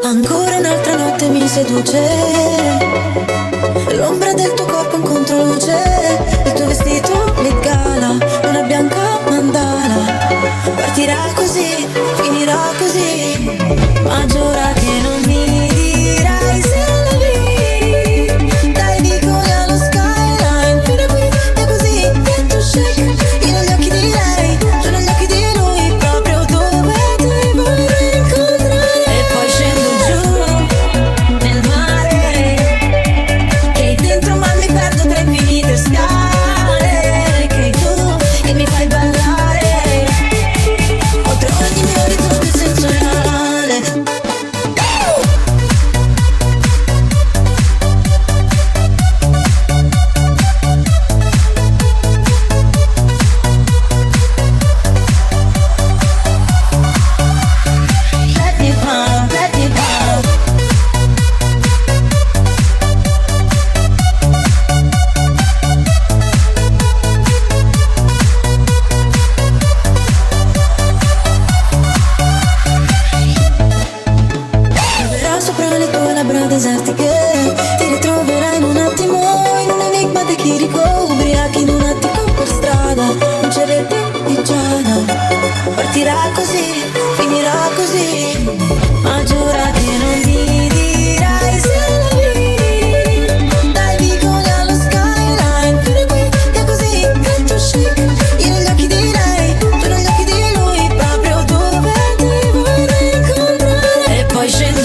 Ancora un'altra notte mi seduce, l'ombra del tuo corpo in controluce, il tuo vestito mi gala, una bianca mandala. Partirà così, finirà così, ma giura che non mi dirai se la vi. Dai vicoli allo skyline, fino a qui è così, get to shake. Io negli occhi di lei, tu negli occhi di lui, proprio dove ti vorrei incontrare. E poi scendo giù nel mare, che dentro ma mi perdo tra infinite scale, che tu che mi fai ballare oltre ogni mio orizzonte sensoriale. Let me pump, let me pump. Troverai sopra le tue labbra desertiche, ti ritroverai in un attimo in un enigma di chirico, ubriachi in un attico per strada, non c'è rete di Giada. Partirà così, finirà così, ma giura che non mi dirai se la vi. Dai vicoli allo skyline, fino a qui è così, get to shake. Io negli occhi di lei, tu negli occhi di lui, proprio dove ti vorrei incontrare. E poi scendo